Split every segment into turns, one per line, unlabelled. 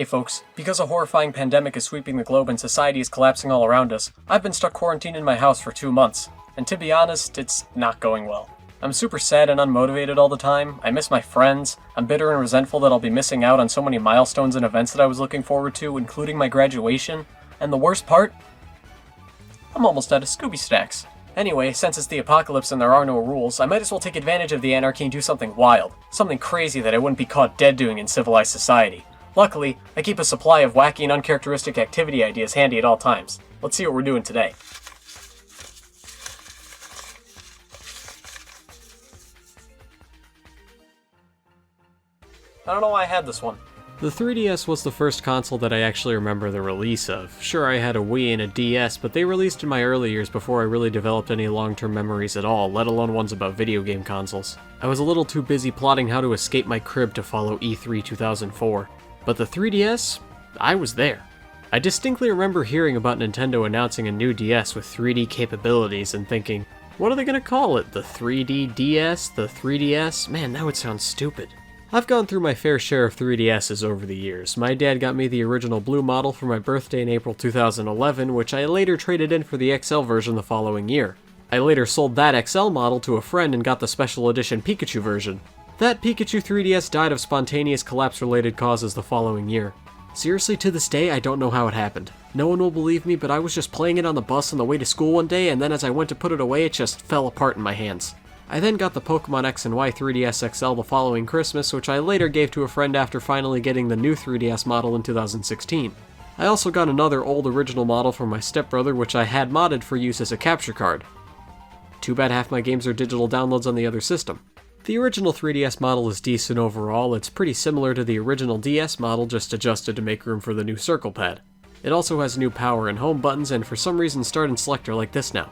Hey folks, because a horrifying pandemic is sweeping the globe and society is collapsing all around us, I've been stuck quarantined in my house for 2 months, and to be honest, it's not going well. I'm super sad and unmotivated all the time, I miss my friends, I'm bitter and resentful that I'll be missing out on so many milestones and events that I was looking forward to, including my graduation, and the worst part? I'm almost out of Scooby Snacks. Anyway, since it's the apocalypse and there are no rules, I might as well take advantage of the anarchy and do something wild, something crazy that I wouldn't be caught dead doing in civilized society. Luckily, I keep a supply of wacky and uncharacteristic activity ideas handy at all times. Let's see what we're doing today. I don't know why I had this one.
The 3DS was the first console that I actually remember the release of. Sure, I had a Wii and a DS, but they released in my early years before I really developed any long-term memories at all, let alone ones about video game consoles. I was a little too busy plotting how to escape my crib to follow E3 2004. But the 3DS? I was there. I distinctly remember hearing about Nintendo announcing a new DS with 3D capabilities and thinking, what are they gonna call it? The 3D DS? The 3DS? Man, that would sound stupid. I've gone through my fair share of 3DSs over the years. My dad got me the original blue model for my birthday in April 2011, which I later traded in for the XL version the following year. I later sold that XL model to a friend and got the special edition Pikachu version. That Pikachu 3DS died of spontaneous collapse-related causes the following year. Seriously, to this day, I don't know how it happened. No one will believe me, but I was just playing it on the bus on the way to school one day, and then as I went to put it away, it just fell apart in my hands. I then got the Pokemon X and Y 3DS XL the following Christmas, which I later gave to a friend after finally getting the new 3DS model in 2016. I also got another old original model from my stepbrother, which I had modded for use as a capture card. Too bad half my games are digital downloads on the other system. The original 3DS model is decent overall. It's pretty similar to the original DS model, just adjusted to make room for the new circle pad. It also has new power and home buttons, and for some reason start and select are like this now.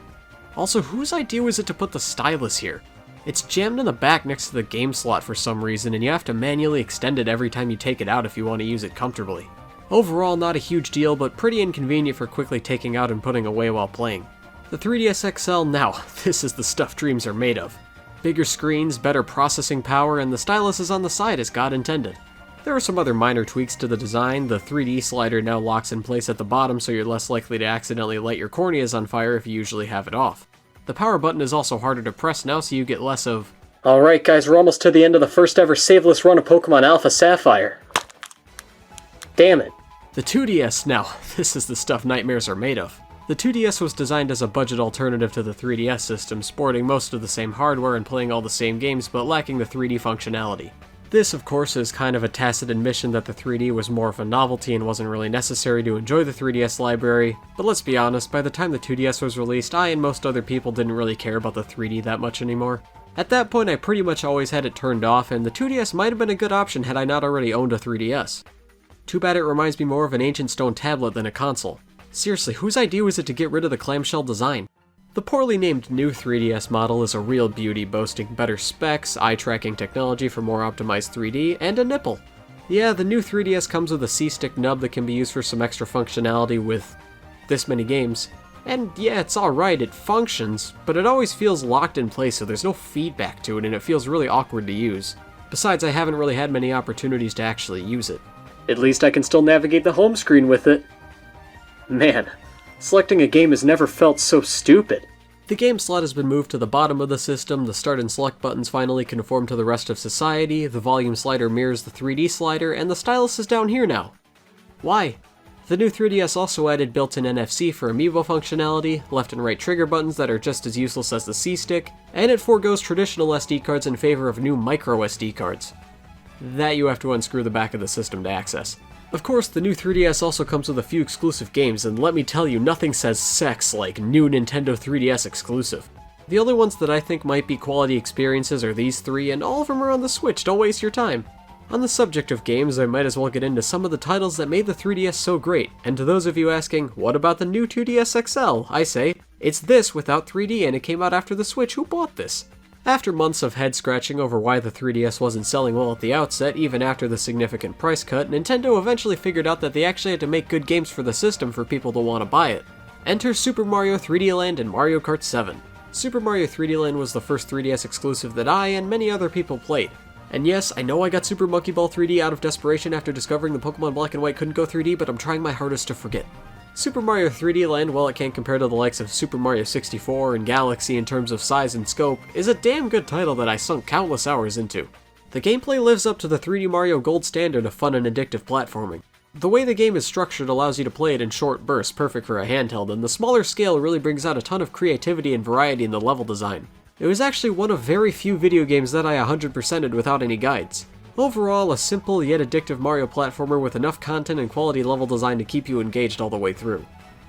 Also, whose idea was it to put the stylus here? It's jammed in the back next to the game slot for some reason, and you have to manually extend it every time you take it out if you want to use it comfortably. Overall, not a huge deal, but pretty inconvenient for quickly taking out and putting away while playing. The 3DS XL, now, this is the stuff dreams are made of. Bigger screens, better processing power, and the stylus is on the side as God intended. There are some other minor tweaks to the design. The 3D slider now locks in place at the bottom so you're less likely to accidentally light your corneas on fire if you usually have it off. The power button is also harder to press now so you get less of...
Alright guys, we're almost to the end of the first ever saveless run of Pokemon Alpha Sapphire. Damn it.
The 2DS, now, this is the stuff nightmares are made of. The 2DS was designed as a budget alternative to the 3DS system, sporting most of the same hardware and playing all the same games, but lacking the 3D functionality. This, of course, is kind of a tacit admission that the 3D was more of a novelty and wasn't really necessary to enjoy the 3DS library, but let's be honest, by the time the 2DS was released, I and most other people didn't really care about the 3D that much anymore. At that point, I pretty much always had it turned off, and the 2DS might have been a good option had I not already owned a 3DS. Too bad it reminds me more of an ancient stone tablet than a console. Seriously, whose idea was it to get rid of the clamshell design? The poorly named new 3DS model is a real beauty, boasting better specs, eye-tracking technology for more optimized 3D, and a nipple. Yeah, the new 3DS comes with a C-stick nub that can be used for some extra functionality with this many games. And yeah, it's alright, it functions, but it always feels locked in place so there's no feedback to it and it feels really awkward to use. Besides, I haven't really had many opportunities to actually use it.
At least I can still navigate the home screen with it. Man, selecting a game has never felt so stupid.
The game slot has been moved to the bottom of the system, the start and select buttons finally conform to the rest of society, the volume slider mirrors the 3D slider, and the stylus is down here now. Why? The new 3DS also added built-in NFC for amiibo functionality, left and right trigger buttons that are just as useless as the C-stick, and it forgoes traditional SD cards in favor of new micro SD cards. That you have to unscrew the back of the system to access. Of course, the new 3DS also comes with a few exclusive games, and let me tell you, nothing says sex like new Nintendo 3DS exclusive. The only ones that I think might be quality experiences are these three, and all of them are on the Switch, don't waste your time. On the subject of games, I might as well get into some of the titles that made the 3DS so great, and to those of you asking, what about the new 2DS XL? I say, it's this without 3D and it came out after the Switch, who bought this? After months of head-scratching over why the 3DS wasn't selling well at the outset, even after the significant price cut, Nintendo eventually figured out that they actually had to make good games for the system for people to want to buy it. Enter Super Mario 3D Land and Mario Kart 7. Super Mario 3D Land was the first 3DS exclusive that I and many other people played. And yes, I know I got Super Monkey Ball 3D out of desperation after discovering the Pokemon Black and White couldn't go 3D, but I'm trying my hardest to forget. Super Mario 3D Land, while it can't compare to the likes of Super Mario 64 and Galaxy in terms of size and scope, is a damn good title that I sunk countless hours into. The gameplay lives up to the 3D Mario gold standard of fun and addictive platforming. The way the game is structured allows you to play it in short bursts, perfect for a handheld, and the smaller scale really brings out a ton of creativity and variety in the level design. It was actually one of very few video games that I 100%ed without any guides. Overall, a simple yet addictive Mario platformer with enough content and quality level design to keep you engaged all the way through.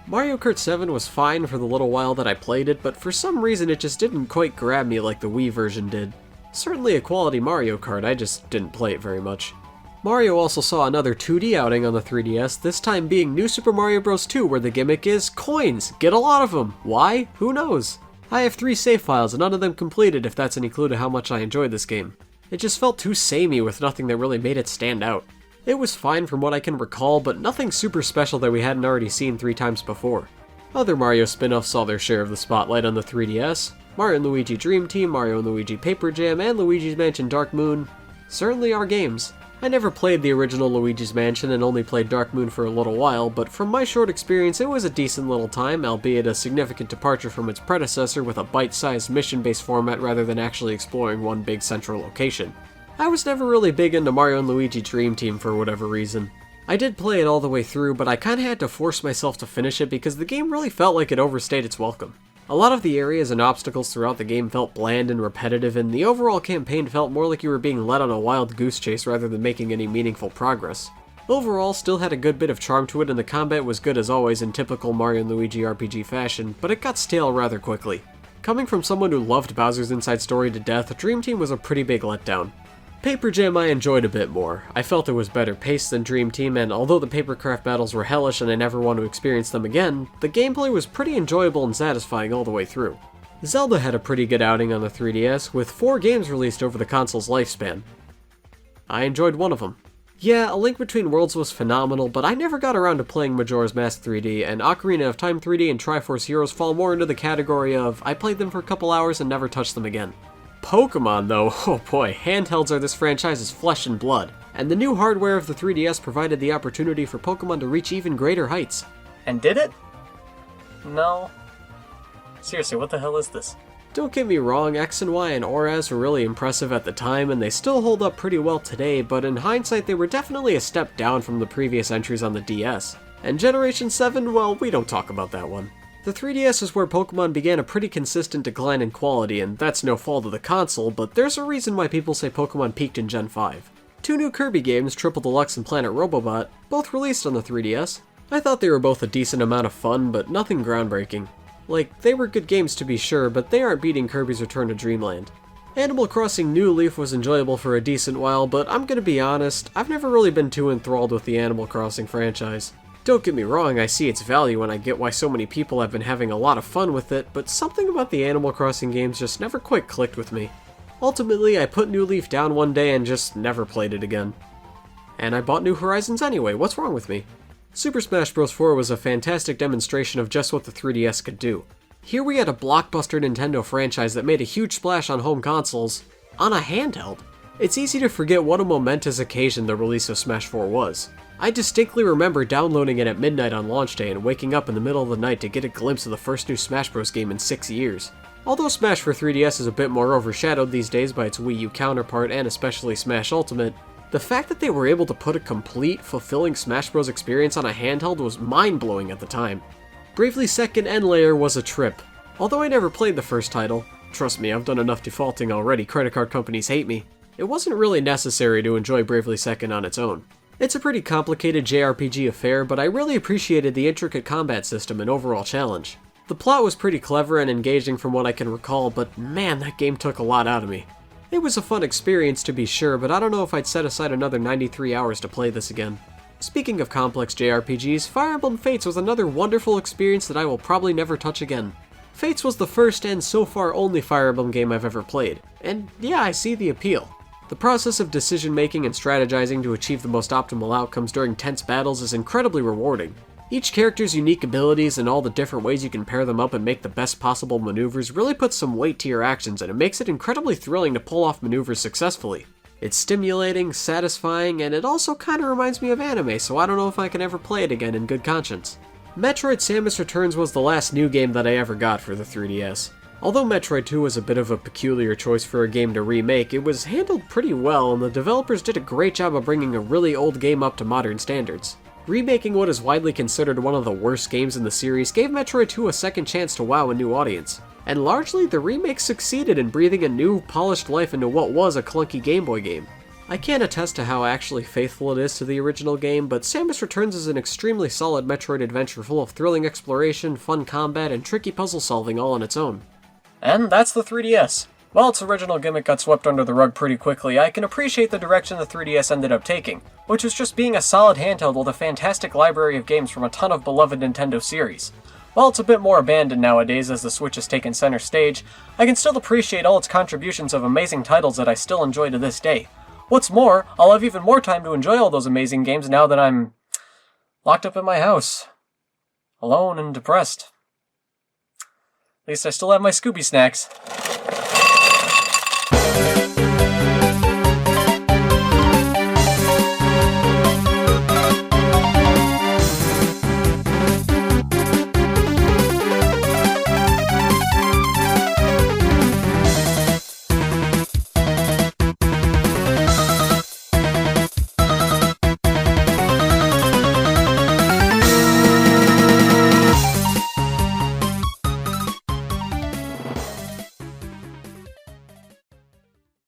Mario Kart 7 was fine for the little while that I played it, but for some reason it just didn't quite grab me like the Wii version did. Certainly a quality Mario Kart, I just didn't play it very much. Mario also saw another 2D outing on the 3DS, this time being New Super Mario Bros. 2, where the gimmick is coins! Get a lot of them! Why? Who knows? I have 3 save files, and none of them completed if that's any clue to how much I enjoyed this game. It just felt too samey with nothing that really made it stand out. It was fine from what I can recall, but nothing super special that we hadn't already seen 3 times before. Other Mario spin-offs saw their share of the spotlight on the 3DS. Mario & Luigi Dream Team, Mario & Luigi Paper Jam, and Luigi's Mansion Dark Moon certainly are games. I never played the original Luigi's Mansion and only played Dark Moon for a little while, but from my short experience it was a decent little time, albeit a significant departure from its predecessor with a bite-sized mission-based format rather than actually exploring one big central location. I was never really big into Mario & Luigi Dream Team for whatever reason. I did play it all the way through, but I kinda had to force myself to finish it because the game really felt like it overstayed its welcome. A lot of the areas and obstacles throughout the game felt bland and repetitive, and the overall campaign felt more like you were being led on a wild goose chase rather than making any meaningful progress. Overall, still had a good bit of charm to it, and the combat was good as always in typical Mario & Luigi RPG fashion, but it got stale rather quickly. Coming from someone who loved Bowser's Inside Story to death, Dream Team was a pretty big letdown. Paper Jam I enjoyed a bit more. I felt it was better paced than Dream Team, and although the papercraft battles were hellish and I never want to experience them again, the gameplay was pretty enjoyable and satisfying all the way through. Zelda had a pretty good outing on the 3DS, with 4 games released over the console's lifespan. I enjoyed one of them. Yeah, A Link Between Worlds was phenomenal, but I never got around to playing Majora's Mask 3D, and Ocarina of Time 3D and Triforce Heroes fall more into the category of I played them for a couple hours and never touched them again. Pokemon, though, oh boy, handhelds are this franchise's flesh and blood, and the new hardware of the 3DS provided the opportunity for Pokemon to reach even greater heights.
And did it? No. Seriously, what the hell is this?
Don't get me wrong, X and Y and Auras were really impressive at the time, and they still hold up pretty well today, but in hindsight they were definitely a step down from the previous entries on the DS. And Generation 7, well, we don't talk about that one. The 3DS is where Pokemon began a pretty consistent decline in quality, and that's no fault of the console, but there's a reason why people say Pokemon peaked in Gen 5. 2 new Kirby games, Triple Deluxe and Planet Robobot, both released on the 3DS. I thought they were both a decent amount of fun, but nothing groundbreaking. Like, they were good games to be sure, but they aren't beating Kirby's Return to Dreamland. Animal Crossing New Leaf was enjoyable for a decent while, but I'm gonna be honest, I've never really been too enthralled with the Animal Crossing franchise. Don't get me wrong, I see its value and I get why so many people have been having a lot of fun with it, but something about the Animal Crossing games just never quite clicked with me. Ultimately, I put New Leaf down one day and just never played it again. And I bought New Horizons anyway, what's wrong with me? Super Smash Bros. 4 was a fantastic demonstration of just what the 3DS could do. Here we had a blockbuster Nintendo franchise that made a huge splash on home consoles, on a handheld. It's easy to forget what a momentous occasion the release of Smash 4 was. I distinctly remember downloading it at midnight on launch day and waking up in the middle of the night to get a glimpse of the first new Smash Bros. Game in 6 years. Although Smash for 3DS is a bit more overshadowed these days by its Wii U counterpart and especially Smash Ultimate, the fact that they were able to put a complete, fulfilling Smash Bros. Experience on a handheld was mind-blowing at the time. Bravely Second End Layer was a trip. Although I never played the first title, trust me, I've done enough defaulting already, credit card companies hate me, it wasn't really necessary to enjoy Bravely Second on its own. It's a pretty complicated JRPG affair, but I really appreciated the intricate combat system and overall challenge. The plot was pretty clever and engaging from what I can recall, but man, that game took a lot out of me. It was a fun experience to be sure, but I don't know if I'd set aside another 93 hours to play this again. Speaking of complex JRPGs, Firebombed Fates was another wonderful experience that I will probably never touch again. Fates was the first and so far only Fire Emblem game I've ever played, and yeah, I see the appeal. The process of decision-making and strategizing to achieve the most optimal outcomes during tense battles is incredibly rewarding. Each character's unique abilities and all the different ways you can pair them up and make the best possible maneuvers really puts some weight to your actions, and it makes it incredibly thrilling to pull off maneuvers successfully. It's stimulating, satisfying, and it also kinda reminds me of anime, so I don't know if I can ever play it again in good conscience. Metroid Samus Returns was the last new game that I ever got for the 3DS. Although Metroid 2 was a bit of a peculiar choice for a game to remake, it was handled pretty well, and the developers did a great job of bringing a really old game up to modern standards. Remaking what is widely considered one of the worst games in the series gave Metroid 2 a second chance to wow a new audience. And largely, the remake succeeded in breathing a new, polished life into what was a clunky Game Boy game. I can't attest to how actually faithful it is to the original game, but Samus Returns is an extremely solid Metroid adventure full of thrilling exploration, fun combat, and tricky puzzle solving all on its own.
And that's the 3DS. While its original gimmick got swept under the rug pretty quickly, I can appreciate the direction the 3DS ended up taking, which was just being a solid handheld with a fantastic library of games from a ton of beloved Nintendo series. While it's a bit more abandoned nowadays as the Switch has taken center stage, I can still appreciate all its contributions of amazing titles that I still enjoy to this day. What's more, I'll have even more time to enjoy all those amazing games now that I'm locked up in my house, alone and depressed. At least I still have my Scooby snacks.